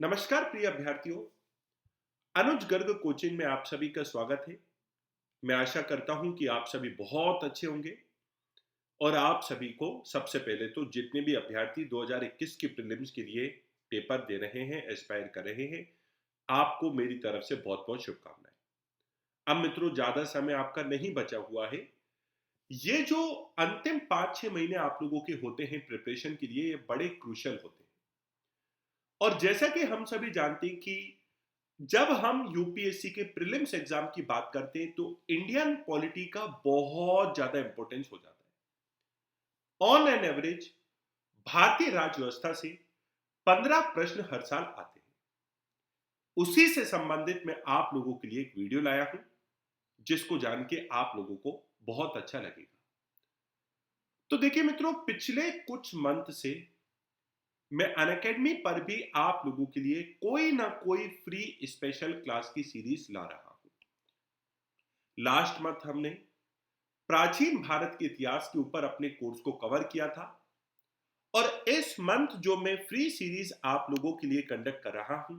नमस्कार प्रिय अभ्यर्थियों। अनुज गर्ग कोचिंग में आप सभी का स्वागत है। मैं आशा करता हूं कि आप सभी बहुत अच्छे होंगे और आप सभी को सबसे पहले तो जितने भी अभ्यर्थी 2021 की प्रीलिम्स के लिए पेपर दे रहे हैं, एस्पायर कर रहे हैं, आपको मेरी तरफ से बहुत बहुत शुभकामनाएं। अब मित्रों, ज्यादा समय आपका नहीं बचा हुआ है। ये जो अंतिम 5-6 महीने आप लोगों के होते हैं प्रिपरेशन के लिए, ये बड़े क्रूशल होते हैं। और जैसा कि हम सभी जानते हैं कि जब हम यूपीएससी के प्रीलिम्स एग्जाम की बात करते हैं तो इंडियन पॉलिटी का बहुत ज्यादा इंपॉर्टेंस हो जाता है। ऑन एन एवरेज भारतीय राज्य व्यवस्था से 15 प्रश्न हर साल आते हैं। उसी से संबंधित मैं आप लोगों के लिए एक वीडियो लाया हूं, जिसको जान के आप लोगों को बहुत अच्छा लगेगा। तो देखिए मित्रों, पिछले कुछ मंथ से मैं अनअकैडमी पर भी आप लोगों के लिए कोई ना कोई फ्री स्पेशल क्लास की सीरीज ला रहा हूं। लास्ट मंथ हमने प्राचीन भारत के इतिहास के ऊपर अपने कोर्स को कवर किया था और इस मंथ जो मैं फ्री सीरीज आप लोगों के लिए कंडक्ट कर रहा हूं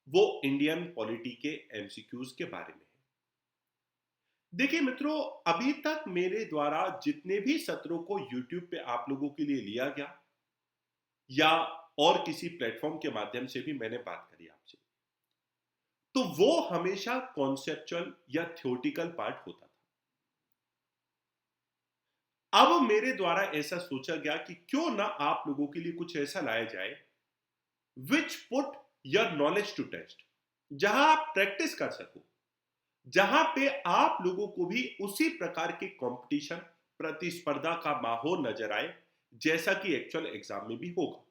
वो इंडियन पॉलिटी के एमसीक्यूज के बारे में है। देखिए मित्रों, अभी तक मेरे द्वारा जितने भी सत्रों को यूट्यूब पे आप लोगों के लिए लिया गया या और किसी प्लेटफॉर्म के माध्यम से भी मैंने बात करी आपसे, तो वो हमेशा कॉन्सेप्चुअल या थ्योरेटिकल पार्ट होता था। अब मेरे द्वारा ऐसा सोचा गया कि क्यों ना आप लोगों के लिए कुछ ऐसा लाया जाए which put your knowledge to test, जहां आप प्रैक्टिस कर सको, जहां पे आप लोगों को भी उसी प्रकार के कंपटीशन, प्रतिस्पर्धा का माहौल नजर आए जैसा कि एक्चुअल एग्जाम में भी होगा।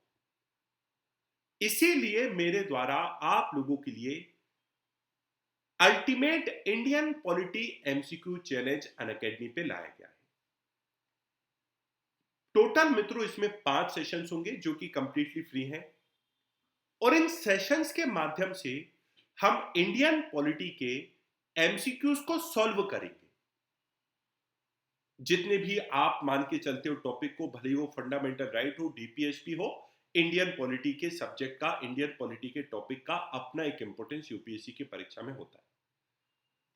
इसीलिए मेरे द्वारा आप लोगों के लिए ultimate Indian polity MCQ challenge Unacademy पे लाया गया है। टोटल मित्रों इसमें 5 सेशंस होंगे जो कि कंप्लीटली फ्री हैं और इन सेशंस के माध्यम से हम इंडियन पॉलिटी के एमसीक्यूज को सॉल्व करेंगे। जितने भी आप मान के चलते हो टॉपिक को, भले ही वो फंडामेंटल राइट हो, डीपीएसपी हो, इंडियन पॉलिटी के सब्जेक्ट का, इंडियन पॉलिटी के टॉपिक का अपना एक इंपॉर्टेंस यूपीएससी की परीक्षा में होता है।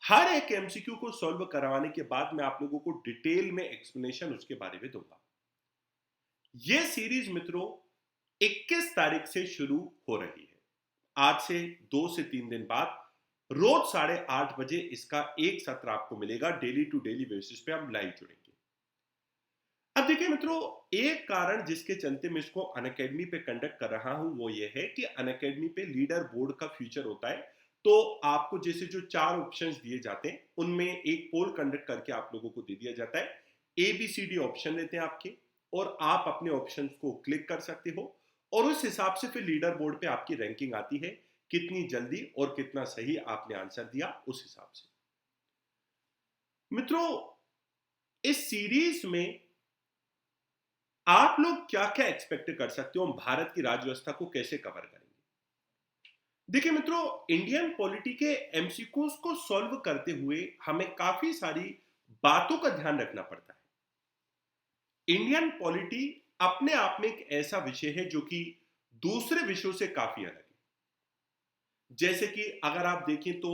हर एक एमसीक्यू को सॉल्व करवाने के बाद मैं आप लोगों को डिटेल में एक्सप्लेनेशन उसके बारे में दूंगा। यह सीरीज मित्रों 21 तारीख से शुरू हो रही है। आज से 2 से 3 दिन बाद रोज 8:30 बजे इसका एक सत्र आपको मिलेगा। डेली टू डेली बेसिस पे हम लाइव जुड़ेंगे। अब देखिए मित्रों, एक कारण जिसके चलते मैं इसको अनअकैडमी पे कंडक्ट कर रहा हूं वो ये है कि अनअकैडमी पे लीडर बोर्ड का फ्यूचर होता है। तो आपको जैसे जो 4 ऑप्शंस दिए जाते हैं उनमें एक पोल कंडक्ट करके आप लोगों को दे दिया जाता है। A B C D option लेते हैं आपके और आप अपने ऑप्शंस को क्लिक कर सकते हो और उस हिसाब से फिर लीडर बोर्ड पे आपकी रैंकिंग आती है, कितनी जल्दी और कितना सही आपने आंसर दिया उस हिसाब से। मित्रों, इस सीरीज में आप लोग क्या क्या एक्सपेक्ट कर सकते हो, हम भारत की राज्य व्यवस्था को कैसे कवर करेंगे। देखिए मित्रों, इंडियन पॉलिटी के एमसीक्यूज को सॉल्व करते हुए हमें काफी सारी बातों का ध्यान रखना पड़ता है। इंडियन पॉलिटी अपने आप में एक ऐसा विषय है जो कि दूसरे विषयों से काफी अलग है। जैसे कि अगर आप देखें तो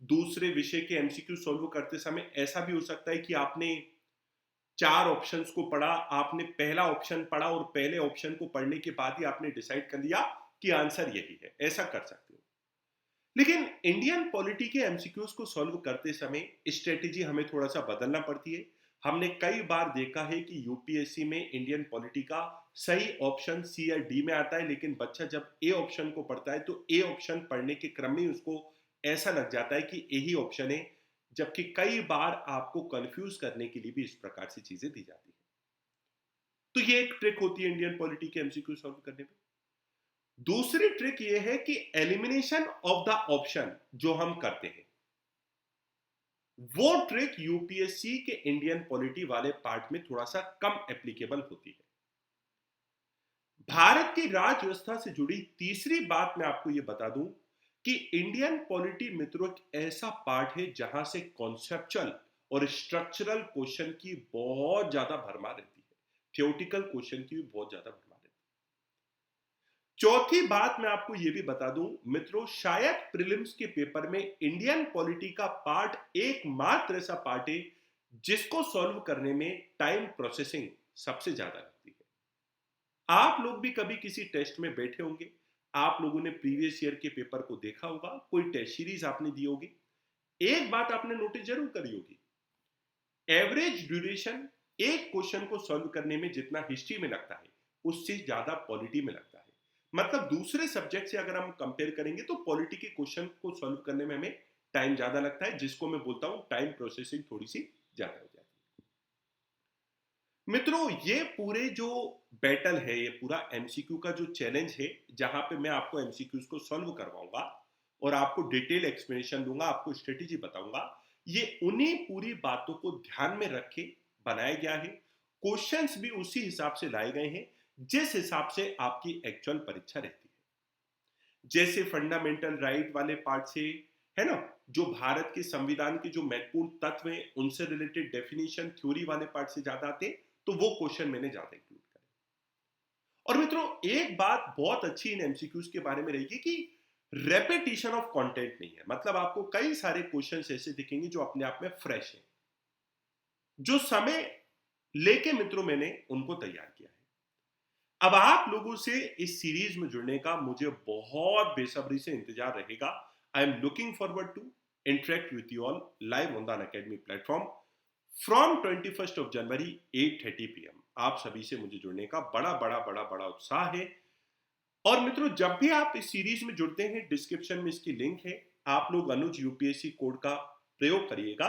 दूसरे विषय के एमसीक्यू सॉल्व करते समय ऐसा भी हो सकता है कि आपने 4 ऑप्शंस को पढ़ा, आपने पहला ऑप्शन पढ़ा और पहले ऑप्शन को पढ़ने के बाद ही आपने डिसाइड कर लिया कि आंसर यही है। ऐसा कर सकते हो। लेकिन इंडियन पॉलिटी के एमसीक्यूज को सॉल्व करते समय स्ट्रेटेजी हमें थोड़ा सा बदलना पड़ती है। हमने कई बार देखा है कि यूपीएससी में इंडियन पॉलिटी का सही ऑप्शन सी या डी में आता है, लेकिन बच्चा जब ए ऑप्शन को पढ़ता है तो ए ऑप्शन पढ़ने के क्रम में उसको ऐसा लग जाता है कि यही ऑप्शन है, जबकि कई बार आपको कंफ्यूज करने के लिए भी इस प्रकार से चीजें दी जाती है। तो ये एक ट्रिक होती है इंडियन पॉलिटी के एमसीक्यू सॉल्व करने में। दूसरी ट्रिक ये है कि एलिमिनेशन ऑफ द ऑप्शन जो हम करते हैं, वो ट्रिक यूपीएससी के इंडियन पॉलिटी वाले पार्ट में थोड़ा सा कम एप्लीकेबल होती है। भारत की राज्य व्यवस्था से जुड़ी तीसरी बात मैं आपको यह बता दूं कि इंडियन पॉलिटी मित्रों एक ऐसा पार्ट है जहां से कॉन्सेप्चुअल और स्ट्रक्चरल क्वेश्चन की बहुत ज्यादा भरमार रहती है। थ्योरेटिकल क्वेश्चन की भी बहुत ज्यादा भरमार रहती चौथी बात मैं आपको यह भी बता दूं मित्रों, शायद प्रीलिम्स के पेपर में इंडियन पॉलिटी का पार्ट एकमात्र ऐसा पार्ट है जिसको सॉल्व करने में टाइम प्रोसेसिंग सबसे ज्यादा लगती है। आप लोग भी कभी किसी टेस्ट में बैठे होंगे, आप लोगों ने प्रीवियस ईयर के पेपर को देखा होगा, कोई टेस्ट सीरीज आपने दी होगी। एक बात आपने नोटिस जरूर करी होगी, एवरेज ड्यूरेशन एक क्वेश्चन को सॉल्व करने में जितना हिस्ट्री में लगता है उससे ज्यादा पॉलिटी में लगता है। मतलब दूसरे सब्जेक्ट से अगर हम कंपेयर करेंगे तो पॉलिटी के क्वेश्चन को सॉल्व करने में हमें टाइम ज्यादा लगता है, जिसको मैं बोलता हूं टाइम प्रोसेसिंग थोड़ी सी ज्यादा हो जाती है। मित्रों, ये पूरे जो बैटल है, ये पूरा एमसीक्यू का जो चैलेंज है, जहां पे मैं आपको एमसीक्यूज को सॉल्व करवाऊंगा और आपको डिटेल एक्सप्लेनेशन दूंगा, आपको स्ट्रेटेजी बताऊंगा, ये उन्हीं पूरी बातों को ध्यान में रख के बनाया गया है। क्वेश्चंस भी उसी हिसाब से लाए गए हैं जिस हिसाब से आपकी एक्चुअल परीक्षा रहती है। जैसे फंडामेंटल राइट वाले पार्ट से, है ना, जो भारत के संविधान के जो महत्वपूर्ण तत्व हैं उनसे रिलेटेड डेफिनेशन थ्योरी वाले पार्ट से ज्यादा आते हैं, तो वो क्वेश्चन मैंने ज्यादा इंक्लूड करे। और मित्रों, एक बात बहुत अच्छी इन एमसीक्यूज के बारे में रहेगी कि रेपिटेशन ऑफ कंटेंट नहीं है। मतलब आपको कई सारे क्वेश्चंस ऐसे दिखेंगे जो अपने आप में फ्रेश है, जो समय लेके मित्रों मैंने उनको तैयार किया है। अब आप लोगों से इस सीरीज में जुड़ने का मुझे बहुत बेसब्री से इंतजार रहेगा। I am looking forward to interact with you all live on the Unacademy platform फ्रॉम 21st of January 8:30 PM। आप सभी से मुझे जुड़ने का बड़ा बड़ा बड़ा बड़ा उत्साह है। और मित्रों, जब भी आप इस सीरीज में जुड़ते हैं, डिस्क्रिप्शन में इसकी लिंक है, आप लोग अनुज यूपीएससी कोड का प्रयोग करिएगा।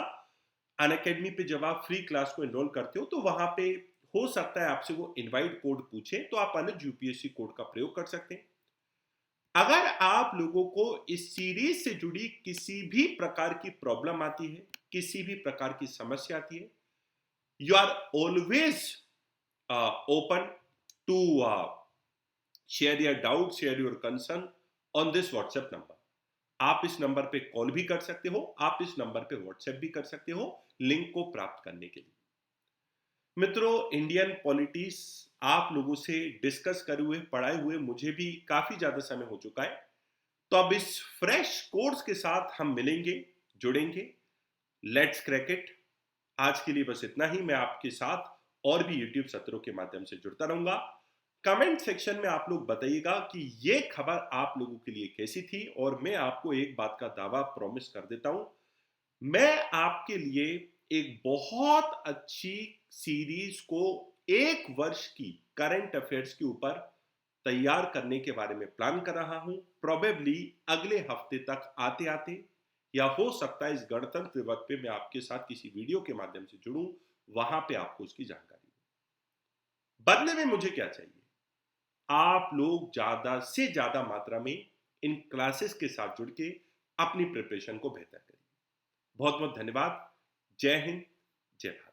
अनअकैडमी पे जब आप फ्री क्लास को एनरोल करते हो तो वहां पे हो सकता है आपसे वो इनवाइट कोड पूछे, तो आप अनुज यूपीएससी कोड का प्रयोग कर सकते हैं। अगर आप लोगों को इस सीरीज से जुड़ी किसी भी प्रकार की प्रॉब्लम आती है, किसी भी प्रकार की समस्या आती है, you are always open to share your doubt, share your concern on this WhatsApp number. आप इस नंबर पे कॉल भी कर सकते हो, आप इस नंबर पे व्हाट्सएप भी कर सकते हो लिंक को प्राप्त करने के लिए। मित्रों, इंडियन पॉलिटिक्स आप लोगों से डिस्कस करे हुए, पढ़ाए हुए मुझे भी काफी ज्यादा समय हो चुका है। तो अब इस फ्रेश कोर्स के साथ हम मिलेंगे, जुड़ेंगे। Let's crack it. आज के लिए बस इतना ही। मैं आपके साथ और भी यूट्यूब सत्रों के माध्यम से जुड़ता रहूंगा। कमेंट सेक्शन में आप लोग बताइएगा कि ये खबर आप लोगों के लिए कैसी थी। और मैं आपको एक बात का दावा प्रॉमिस कर देता हूं, मैं आपके लिए एक बहुत अच्छी सीरीज को 1 वर्ष की करंट अफेयर्स के ऊपर तैयार करने के बारे में प्लान कर रहा हूं। प्रोबेबली अगले हफ्ते तक आते आते, या हो सकता है इस गणतंत्र दिवस पे मैं आपके साथ किसी वीडियो के माध्यम से जुड़ूं, वहां पे आपको उसकी जानकारी हो। बदले में मुझे क्या चाहिए? आप लोग ज्यादा से ज्यादा मात्रा में इन क्लासेस के साथ जुड़ के अपनी प्रिपरेशन को बेहतर करिए। बहुत बहुत धन्यवाद। जय हिंद, जय भारत।